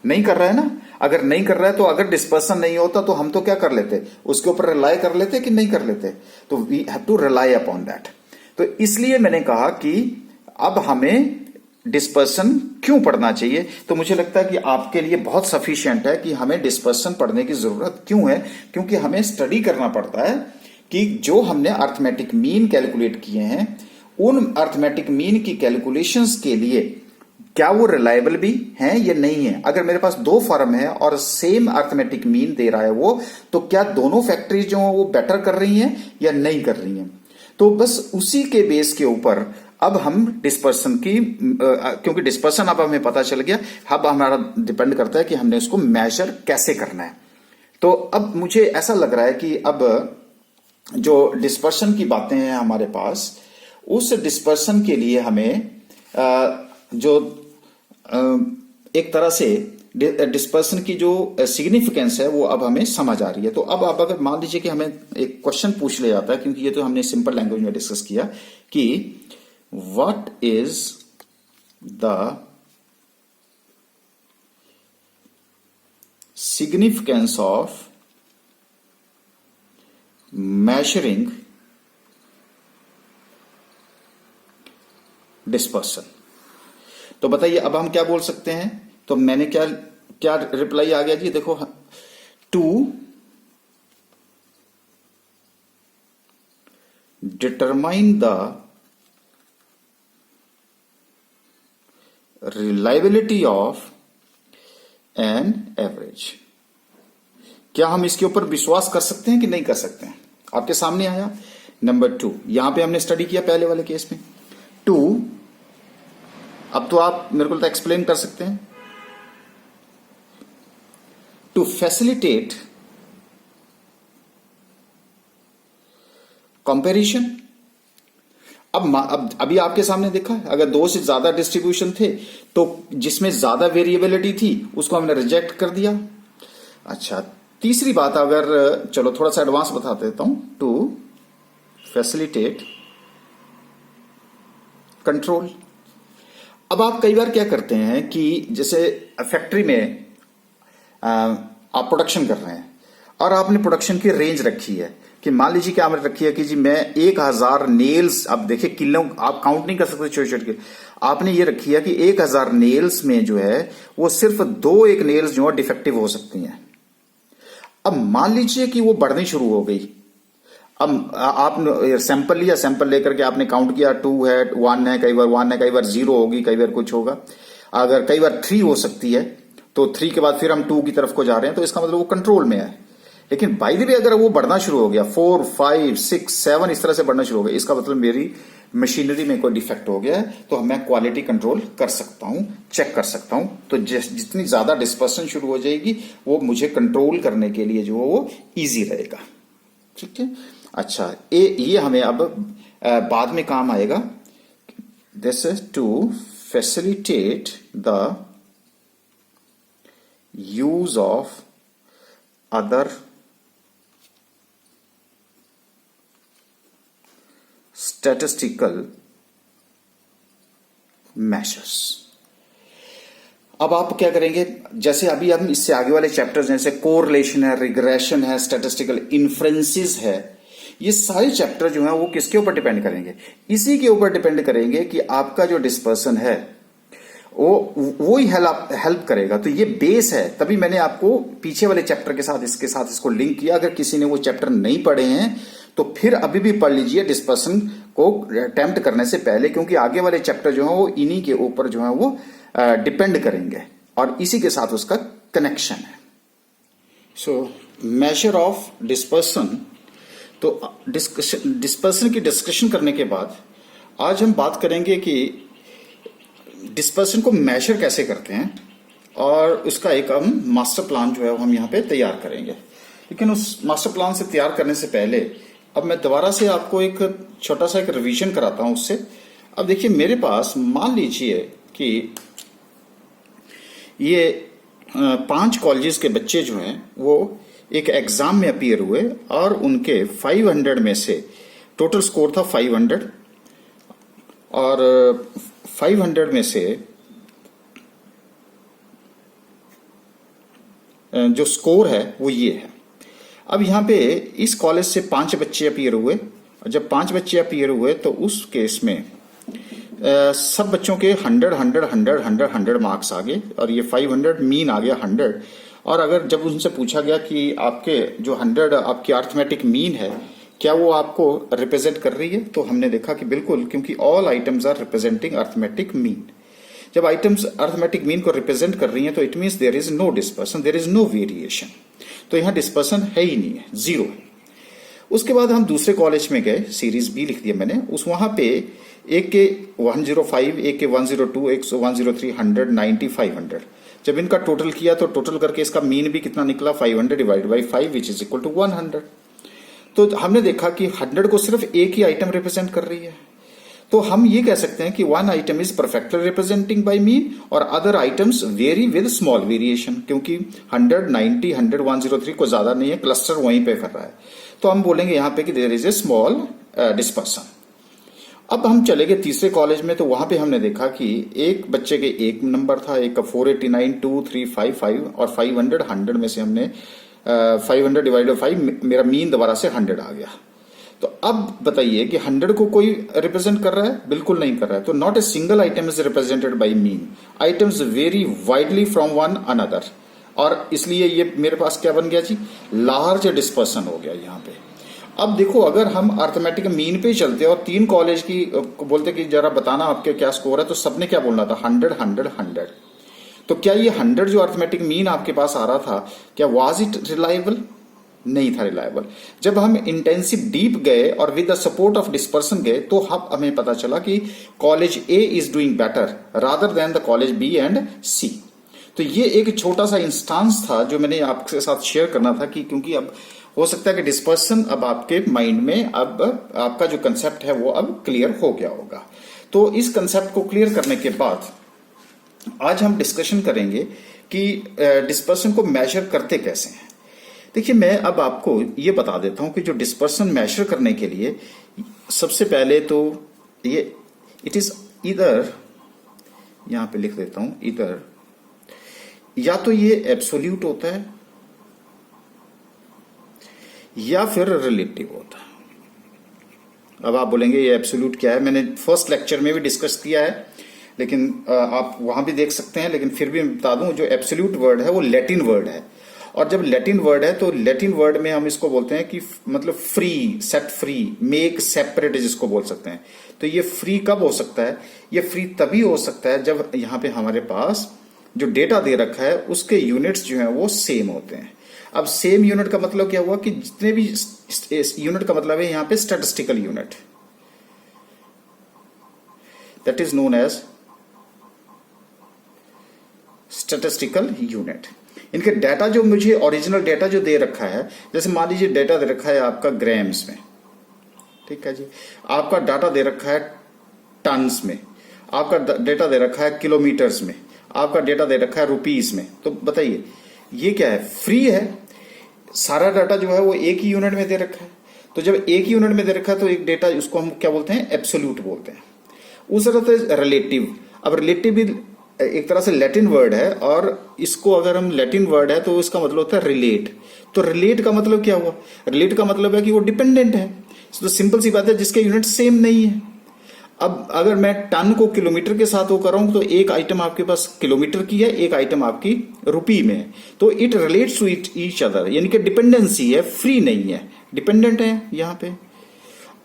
नहीं कर रहा है ना। अगर नहीं कर रहा है तो अगर डिस्पर्सन नहीं होता तो हम तो क्या कर लेते, उसके ऊपर रिलाई कर लेते कि नहीं कर लेते। तो we have to rely upon that. तो इसलिए मैंने कहा कि अब हमें डिस्पर्सन क्यों पढ़ना चाहिए। तो मुझे लगता है कि आपके लिए बहुत सफिशिएंट है कि हमें डिस्पर्सन पढ़ने की जरूरत क्यों है, क्योंकि हमें स्टडी करना पड़ता है कि जो हमने अर्थमेटिक मीन कैलकुलेट किए हैं उन अर्थमेटिक मीन की कैलकुलेशंस के लिए क्या वो रिलायबल भी हैं या नहीं है। अगर मेरे पास दो फर्म है और सेम अर्थमेटिक मीन दे रहा है वो, तो क्या दोनों फैक्ट्रीज जो वो बेटर कर रही हैं या नहीं कर रही हैं। तो बस उसी के बेस के ऊपर अब हम डिस्पर्सन की, क्योंकि डिस्पर्सन अब हमें पता चल गया, अब हमारा डिपेंड करता है कि हमने उसको मेजर कैसे करना है। तो अब मुझे ऐसा लग रहा है कि अब जो डिस्पर्सन की बातें हैं हमारे पास, उस डिस्पर्सन के लिए हमें जो एक तरह से डिस्पर्सन की जो सिग्निफिकेंस है वो अब हमें समझ आ रही है। तो अब अगर मान लीजिए कि हमें एक क्वेश्चन पूछ लिया जाता है, क्योंकि ये तो हमने सिंपल लैंग्वेज में डिस्कस किया कि what is the significance of measuring dispersion. तो बताइए अब हम क्या बोल सकते हैं। तो मैंने क्या क्या रिप्लाई आ गया जी, देखो to determine the reliability of an average. क्या हम इसके ऊपर विश्वास कर सकते हैं कि नहीं कर सकते हैं, आपके सामने आया। नंबर 2 यहां पे हमने स्टडी किया पहले वाले केस में 2। अब तो आप मेरे को एक्सप्लेन कर सकते हैं। To facilitate comparison. अब अभी आपके सामने देखा, अगर 2 से ज्यादा डिस्ट्रीब्यूशन थे तो जिसमें ज्यादा वेरिएबिलिटी थी उसको हमने रिजेक्ट कर दिया। अच्छा, तीसरी बात, अगर चलो थोड़ा सा एडवांस बता देता हूं, टू फैसिलिटेट कंट्रोल। अब आप कई बार क्या करते हैं कि जैसे फैक्ट्री में आप प्रोडक्शन कर रहे हैं और आपने प्रोडक्शन की रेंज रखी है कि मान लीजिए कि आपने रखी है कि जी मैं 1000 नेल्स, आप देखिए किलो आप काउंट नहीं कर सकते छोटे छोटे के, आपने ये रखी है कि 1000 नेल्स में जो है वो सिर्फ 1 नेल्स जो है डिफेक्टिव हो सकती हैं। अब मान लीजिए कि वो बढ़नी शुरू हो गई, अब आपने सैंपल लिया, सैंपल लेकर के आपने काउंट किया 2 है, 1 है, कई बार 1 है, कई बार 0 होगी, कई बार कुछ होगा, अगर कई बार 3 हो सकती है, तो 3 के बाद फिर हम 2 की तरफ को जा रहे हैं, तो इसका मतलब वो कंट्रोल में है। लेकिन बाय द वे अगर वो बढ़ना शुरू हो गया 4, 5, 6, 7 इस तरह से बढ़ना शुरू हो गया, इसका मतलब मेरी मशीनरी में कोई डिफेक्ट हो गया है, तो मैं क्वालिटी कंट्रोल कर सकता हूं, चेक कर सकता हूं। तो जितनी ज्यादा डिस्पर्सन शुरू हो जाएगी वो मुझे कंट्रोल करने के लिए जो है वो इजी रहेगा। ठीक है, अच्छा ये हमें अब बाद में काम आएगा। This is to facilitate the use of other statistical measures. अब आप क्या करेंगे, जैसे अभी हम इससे आगे वाले चैप्टर्स जैसे कोरिलेशन है, रिग्रेशन है, स्टैटिस्टिकल इन्फ्रेंसेस है, ये सारे चैप्टर जो हैं वो किसके ऊपर डिपेंड करेंगे, इसी के ऊपर डिपेंड करेंगे कि आपका जो डिस्पर्सन है वो ही हेल्प करेगा। तो ये बेस है, तभी मैंने आपको पीछे वाले चैप्टर के साथ इसको लिंक किया। अगर किसी ने वो चैप्टर नहीं पढ़े हैं तो फिर अभी भी पढ़ लीजिए डिस्पर्सन को अटेम्प्ट करने से पहले, क्योंकि आगे वाले चैप्टर जो है वो इन्हीं के ऊपर जो है वो डिपेंड करेंगे और इसी के साथ उसका कनेक्शन है। सो मेजर ऑफ डिस्पर्सन, तो डिस्पर्सन की डिस्कशन करने के बाद आज हम बात करेंगे कि डिस्पर्सन को मेजर कैसे करते हैं और उसका एक हम मास्टर प्लान जो है हम यहाँ पे तैयार करेंगे। लेकिन उस मास्टर प्लान से तैयार करने से पहले अब मैं दोबारा से आपको एक छोटा सा एक रिवीजन कराता हूं उससे। अब देखिए मेरे पास मान लीजिए कि ये 5 कॉलेजेस के बच्चे जो हैं वो एक एग्जाम में अपीयर हुए और उनके 500 में से टोटल स्कोर था 500 और 500 में से जो स्कोर है वो ये है। अब यहाँ पे इस कॉलेज से 5 बच्चे अपीयर हुए और जब 5 बच्चे अपीयर हुए तो उस केस में सब बच्चों के 100, 100, 100, 100, 100 मार्क्स आ गए और ये 500 मीन आ गया 100। और अगर जब उनसे पूछा गया कि आपके जो 100 आपकी अर्थमेटिक मीन है क्या वो आपको रिप्रेजेंट कर रही है, तो हमने देखा कि बिल्कुल, क्योंकि all items are representing arithmetic mean. जब आइटम्स अर्थमेटिक मीन को रिप्रेजेंट कर रही हैं तो it means there is no dispersion, there is no variation. तो यहां डिस्पर्सन है ही नहीं है, 0 है। उसके बाद हम दूसरे कॉलेज में गए, सीरीज बी लिख दिया मैंने, उस वहां पे एक के 105, एक के 102, एक 103, 100, 90, 500। जब इनका टोटल किया तो टोटल करके इसका मीन भी कितना निकला 500 divide by 5 which is equal to 100। तो हमने देखा कि 100 को सिर्फ एक ही आइटम रिप्रेजेंट कर रही है, तो हम ये कह सकते हैं कि one item is perfectly representing by mean और other items vary with small variation, क्योंकि 100, 90, 100, 103 को ज्यादा नहीं है, क्लस्टर वहीं पे कर रहा है, तो हम बोलेंगे यहाँ पे कि there is a small dispersion. अब हम चले गए तीसरे कॉलेज में, तो वहां पे हमने देखा कि एक बच्चे के एक नंबर था, एक का 489, 2, 3, 5, 5 और 500, 100 में से हमने 500 डिवाइड बाई 5 मेरा मीन दोबारा से 100 आ गया। तो अब बताइए कि 100 को कोई रिप्रेजेंट कर रहा है? बिल्कुल नहीं कर रहा है। तो not a single item is represented by mean, items very widely from one another, और इसलिए ये मेरे पास क्या बन गया जी, लार्ज डिस्पर्सन हो गया यहाँ पे। अब देखो अगर हम अर्थमेटिक मीन पे चलते और 3 कॉलेज की बोलते कि जरा बताना आपके क्या स्कोर है, तो सबने क्या बोलना था 100, 100, 100। तो क्या ये 100 जो अर्थमेटिक मीन आपके पास आ रहा था, क्या वाज इट रिलायबल? नहीं था रिलायबल। जब हम इंटेंसिव डीप गए और with the support of dispersion गए तो हमें पता चला कि college A is doing better rather than the college B and C. तो ये एक छोटा सा इंस्टांस था जो मैंने आपके साथ शेयर करना था कि क्योंकि अब हो सकता है कि डिस्पर्सन अब आपके माइंड में अब आपका जो कंसेप्ट है वो अब क्लियर हो गया होगा। तो इस कंसेप्ट को क्लियर करने के बाद आज हम डिस्कशन करेंगे कि डिस्पर्सन को मेजर करते कैसे हैं। देखिए मैं अब आपको ये बता देता हूं कि जो डिस्पर्सन मेजर करने के लिए सबसे पहले तो ये इट इज ईदर यहां पे लिख देता हूं, इधर या तो ये एब्सोल्यूट होता है या फिर रिलेटिव होता है। अब आप बोलेंगे ये एब्सोल्यूट क्या है, मैंने फर्स्ट लेक्चर में भी डिस्कस किया है, लेकिन आप वहां भी देख सकते हैं, लेकिन फिर भी मैं बता दूं, जो एब्सोल्यूट वर्ड है वो लैटिन वर्ड है, और जब लैटिन वर्ड है तो लैटिन वर्ड में हम इसको बोलते हैं कि मतलब free, set free, make separate जिसको बोल सकते हैं। तो ये फ्री कब हो सकता है? ये फ्री तभी हो सकता है जब यहाँ पे हमारे पास जो डेटा दे रखा है उसके यूनिट्स जो है वो सेम होते हैं। अब सेम यूनिट का मतलब क्या हुआ कि जितने भी यूनिट का मतलब है यहाँ पे statistical unit, that is known as statistical unit. इनके डाटा जो मुझे ओरिजिनल डाटा जो दे रखा है, जैसे मान लीजिए डाटा दे रखा है आपका ग्राम्स में, ठीक है जी, आपका डाटा दे रखा है टन्स में, आपका डेटा दे रखा है किलोमीटर्स में, आपका डेटा दे रखा है रुपीस में, तो बताइए ये क्या है? फ्री है। सारा डाटा जो है वो एक ही यूनिट में दे रखा है। तो जब एक ही यूनिट में दे रखा है तो एक डेटा, उसको हम क्या बोलते हैं? एब्सोल्यूट बोलते हैं। उस तरह से रिलेटिव, अब रिलेटिव भी एक तरह से लैटिन वर्ड है, और इसको अगर हम लैटिन वर्ड है तो इसका मतलब होता है रिलेट। तो रिलेट का मतलब क्या हुआ? रिलेट का मतलब है कि वो डिपेंडेंट है। तो सिंपल सी बात है, जिसके यूनिट सेम नहीं है। अब अगर मैं टन को किलोमीटर के साथ वो कर रहा हूं तो एक आइटम आपके पास किलोमीटर की है, एक आइटम आपकी रुपी में है, तो it relates to it each other, यानी कि डिपेंडेंसी है, फ्री नहीं है, डिपेंडेंट है यहां पे।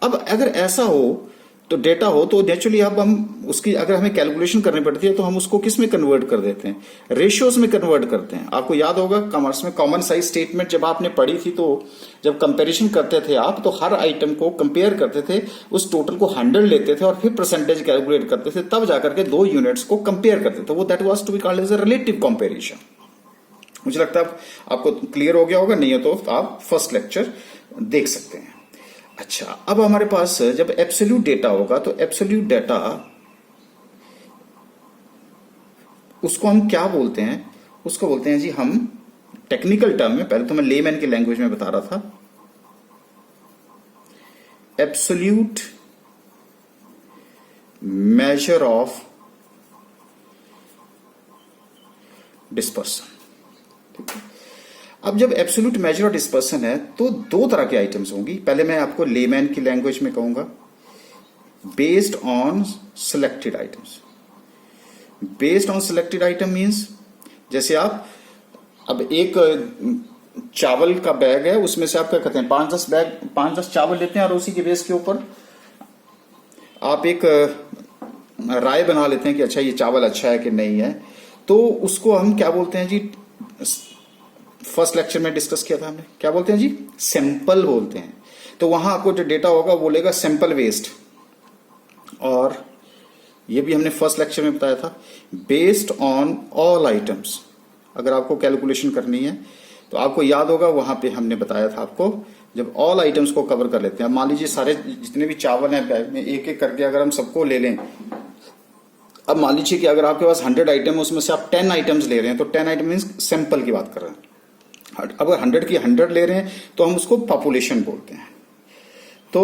अब अगर ऐसा हो तो डेटा हो तो नेचुरली अब हम उसकी अगर हमें कैलकुलेशन करनी पड़ती है तो हम उसको किस में कन्वर्ट कर देते हैं? रेशियोज में कन्वर्ट करते हैं। आपको याद होगा कॉमर्स में कॉमन साइज स्टेटमेंट जब आपने पढ़ी थी, तो जब कंपैरिजन करते थे आप तो हर आइटम को कंपेयर करते थे, उस टोटल को 100 लेते थे और फिर परसेंटेज कैलकुलेट करते थे, तब जाकर के दो यूनिट्स को कंपेयर करते थे। वो that was to be called as a relative comparison. मुझे लगता है आपको क्लियर हो गया होगा, नहीं हो तो आप फर्स्ट लेक्चर देख सकते हैं। अच्छा, अब हमारे पास जब एब्सोल्यूट डेटा होगा तो एब्सोल्यूट डेटा उसको हम क्या बोलते हैं? उसको बोलते हैं जी हम टेक्निकल टर्म में, पहले तो मैं लेमैन की लैंग्वेज में बता रहा था, एब्सोल्यूट मेजर ऑफ डिस्पर्सन। ठीक है, अब जब एब्सोल्यूट मेजर ऑफ डिस्पर्सन है तो दो तरह के आइटम्स होंगी। पहले मैं आपको लेमैन की लैंग्वेज में कहूंगा, based on selected items. Based on selected item means जैसे आप अब एक चावल का बैग है, उसमें से आप क्या कहते हैं, 5-10 चावल लेते हैं और उसी के बेस के ऊपर आप एक राय बना लेते हैं कि अच्छा ये चावल अच्छा है कि नहीं है। तो उसको हम क्या बोलते हैं जी? फर्स्ट लेक्चर में डिस्कस किया था हमने, क्या बोलते हैं जी? सैंपल बोलते हैं। तो वहां आपको जो डेटा होगा वो बोलेगा सैंपल वेस्ट, और ये भी हमने फर्स्ट लेक्चर में बताया था, बेस्ड ऑन ऑल आइटम्स। अगर आपको कैलकुलेशन करनी है तो आपको याद होगा वहां पे हमने बताया था आपको, जब ऑल आइटम्स को कवर कर लेते हैं। मान लीजिए सारे जितने भी चावल हैं बैग में, एक एक करके अगर हम सबको ले लें, अब मान लीजिए कि अगर आपके पास 100 आइटम है, उसमें से आप 10 आइटम्स ले रहे हैं, तो 10 आइटम मीन्स सैंपल की बात कर रहे हैं। अगर 100 की 100 ले रहे हैं तो हम उसको पॉपुलेशन बोलते हैं। तो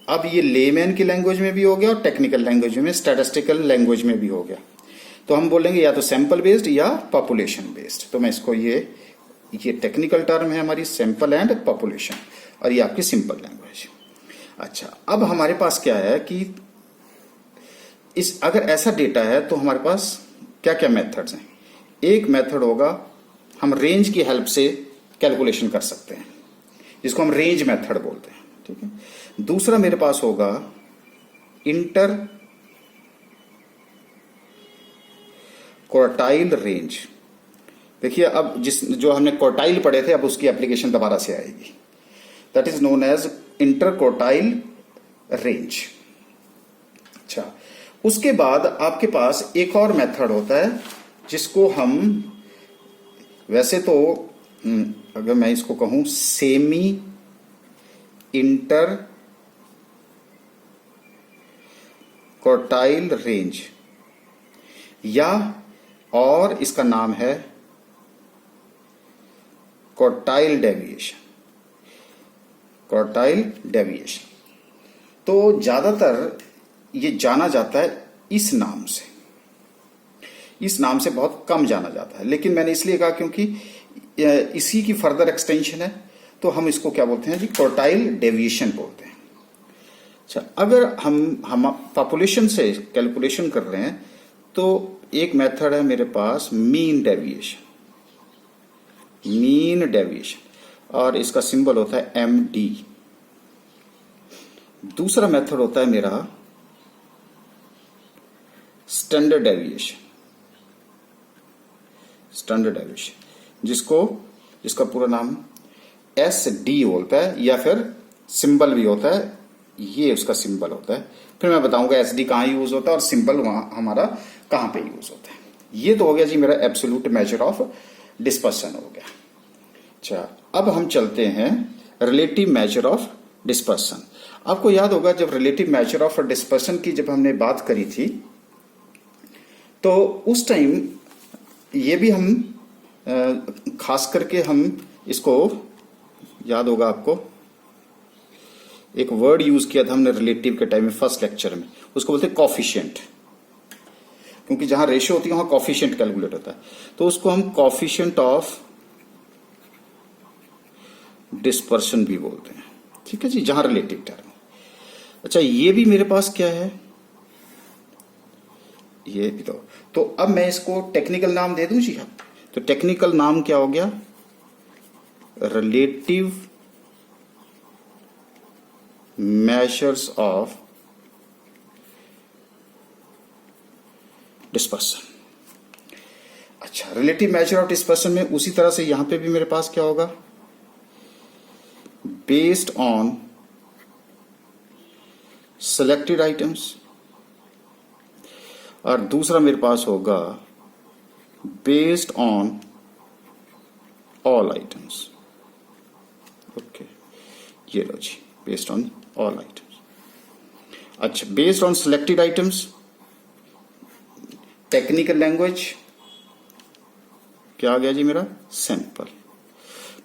अब ये लेमैन की लैंग्वेज में भी हो गया और टेक्निकल लैंग्वेज में, स्टैटिस्टिकल लैंग्वेज में भी हो गया। तो हम बोलेंगे या तो सैंपल बेस्ड या पॉपुलेशन बेस्ड। तो मैं इसको ये टेक्निकल टर्म है हमारी, सैंपल एंड पॉपुलेशन, और ये आपकी सिंपल लैंग्वेज। अच्छा, अब हमारे पास क्या है कि इस अगर ऐसा डेटा है तो हमारे पास क्या क्या मेथड्स हैं? एक मेथड होगा हम रेंज की हेल्प से कैलकुलेशन कर सकते हैं, जिसको हम रेंज मेथड बोलते हैं। ठीक है, दूसरा मेरे पास होगा इंटर क्वार्टाइल रेंज। देखिए अब जो हमने क्वार्टाइल पढ़े थे, अब उसकी एप्लीकेशन दोबारा से आएगी, that is known as inter quartile range. अच्छा, उसके बाद आपके पास एक और मेथड होता है जिसको हम, वैसे तो अगर मैं इसको कहूं सेमी इंटर क्वार्टाइल रेंज, या और इसका नाम है क्वार्टाइल डेविएशन। क्वार्टाइल डेविएशन तो ज्यादातर ये जाना जाता है इस नाम से, इस नाम से बहुत कम जाना जाता है, लेकिन मैंने इसलिए कहा क्योंकि इसी की फर्दर एक्सटेंशन है, तो हम इसको क्या बोलते हैं जी, क्वार्टाइल डेविएशन बोलते हैं। अच्छा, अगर हम पॉपुलेशन से कैलकुलेशन कर रहे हैं तो एक मेथड है मेरे पास मीन डेविएशन, और इसका सिंबल होता है MD। दूसरा मेथड होता है मेरा स्टैंडर्ड डेविएशन, जिसका पूरा नाम SD बोलता है, या फिर सिंबल भी होता है, ये उसका सिंबल होता है। फिर मैं बताऊंगा SD कहाँ यूज होता है और सिंबल वहां हमारा कहां पे यूज होता है। ये तो हो गया जी मेरा एब्सोल्यूट मेजर ऑफ डिस्पर्सन हो गया। अच्छा, अब हम चलते हैं रिलेटिव मेजर ऑफ डिस्पर्सन। आपको याद होगा जब रिलेटिव मेजर ऑफ डिस्पर्सन की जब हमने बात करी थी, तो उस टाइम ये भी हम खास करके हम इसको, याद होगा आपको, एक वर्ड यूज किया था हमने रिलेटिव के टाइम में फर्स्ट लेक्चर में, उसको बोलते हैं कॉफिशिएंट, क्योंकि जहां रेशियो होती है वहां कॉफिशिएंट कैलकुलेट होता है, तो उसको हम कॉफिशिएंट ऑफ डिस्पर्शन भी बोलते हैं। ठीक है जी, जहां रिलेटिव टर्म। अच्छा, ये भी मेरे पास क्या है, ये भी तो अब मैं इसको टेक्निकल नाम दे दूं जी। तो टेक्निकल नाम क्या हो गया, रिलेटिव मेजर्स ऑफ डिस्पर्सन। अच्छा, रिलेटिव मेजर ऑफ डिस्पर्सन में उसी तरह से यहां पे भी मेरे पास क्या होगा, बेस्ड ऑन सेलेक्टेड आइटम्स, और दूसरा मेरे पास होगा based on all items. Okay, ये लो जी, बेस्ड ऑन ऑल आइटम्स। अच्छा, based on selected items, technical language क्या आ गया जी मेरा, सैंपल।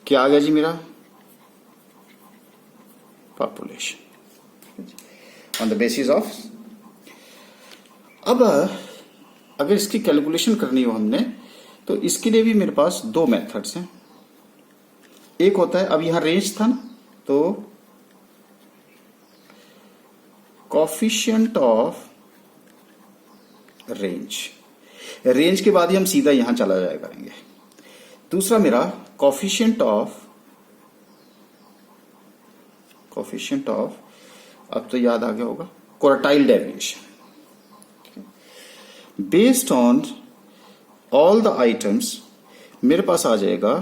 क्या आ गया जी मेरा, population, on the basis of. अब अगर इसकी कैलकुलेशन करनी हो हमने, तो इसके लिए भी मेरे पास दो मेथड्स हैं। एक होता है, अब यहां रेंज था ना, तो कॉफिशिएंट ऑफ रेंज के बाद ही हम सीधा यहां चला जाया करेंगे। दूसरा मेरा कॉफिशिएंट ऑफ, अब तो याद आ गया होगा, quartile deviation. Based on all the items मेरे पास आ जाएगा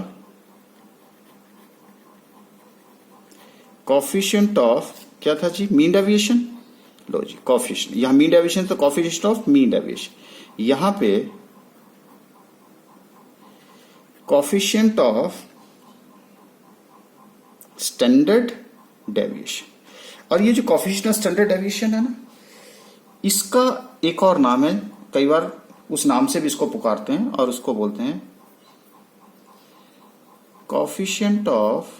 कॉफिशिएंट ऑफ, क्या था जी, मीन डेविएशन। लो जी, कॉफिशिएंट, यहां मीन डेविएशन तो कॉफिशिएंट ऑफ मीन डेविएशन, यहां पे कॉफिशिएंट ऑफ स्टैंडर्ड डेविएशन। और ये जो कॉफिशिएंट ऑफ स्टैंडर्ड डेविएशन है ना, इसका एक और नाम है, कई बार उस नाम से भी इसको पुकारते हैं, और उसको बोलते हैं कॉफिशिएंट ऑफ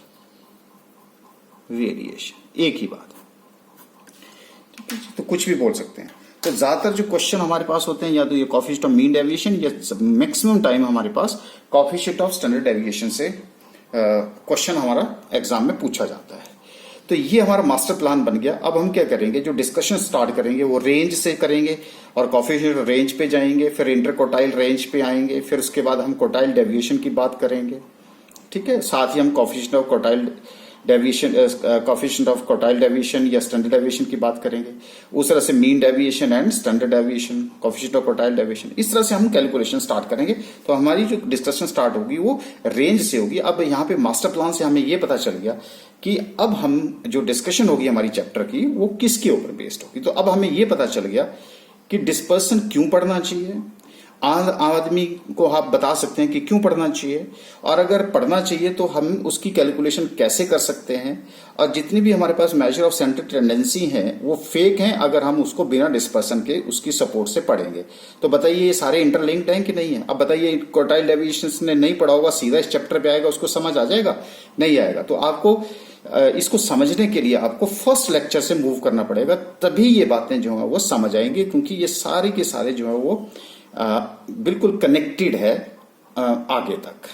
वेरिएशन। एक ही बात है, तो कुछ भी बोल सकते हैं। तो ज्यादातर जो क्वेश्चन हमारे पास होते हैं, या तो ये कॉफिशिएंट ऑफ मीन डेविएशन, या मैक्सिमम टाइम हमारे पास कॉफिशिएंट ऑफ स्टैंडर्ड डेविएशन से क्वेश्चन हमारा एग्जाम में पूछा जाता है। तो ये हमारा मास्टर प्लान बन गया। अब हम क्या करेंगे, जो डिस्कशन स्टार्ट करेंगे वो रेंज से करेंगे, और कॉफिशिएंट रेंज पे जाएंगे, फिर इंटर क्वार्टाइल रेंज पे आएंगे, फिर उसके बाद हम क्वार्टाइल डेविएशन की बात करेंगे। ठीक है, साथ ही हम coefficient of quartile deviation, coefficient of quartile deviation या स्टैंडर्ड डेविएशन की बात करेंगे। उस तरह से mean deviation and standard deviation, coefficient of quartile deviation, इस तरह से हम कैलकुलेशन स्टार्ट करेंगे। तो हमारी जो डिस्कशन स्टार्ट होगी वो रेंज से होगी। अब यहाँ पे मास्टर प्लान से हमें ये पता चल गया कि अब हम जो डिस्कशन होगी हमारी चैप्टर की वो किसके ऊपर बेस्ड होगी। तो अब हमें ये पता चल गया कि डिस्पर्सन क्यों पढ़ना चाहिए, आदमी को आप बता सकते हैं कि क्यों पढ़ना चाहिए, और अगर पढ़ना चाहिए तो हम उसकी कैलकुलेशन कैसे कर सकते हैं, और जितनी भी हमारे पास मेजर ऑफ सेंट्रल टेंडेंसी हैं वो फेक हैं अगर हम उसको बिना डिस्पर्सन के उसकी सपोर्ट से पढ़ेंगे। तो बताइए ये सारे इंटरलिंक्ड हैं कि नहीं है। अब बताइए क्वार्टाइल डेविएशन ने नहीं पढ़ा होगा, सीधा इस चैप्टर पे आएगा, उसको समझ आ जाएगा? नहीं आएगा। तो आपको इसको समझने के लिए आपको फर्स्ट लेक्चर से मूव करना पड़ेगा, तभी ये बातें जो है वो समझ आएंगी, क्योंकि ये सारे के सारे जो है वो बिल्कुल कनेक्टेड है आगे तक।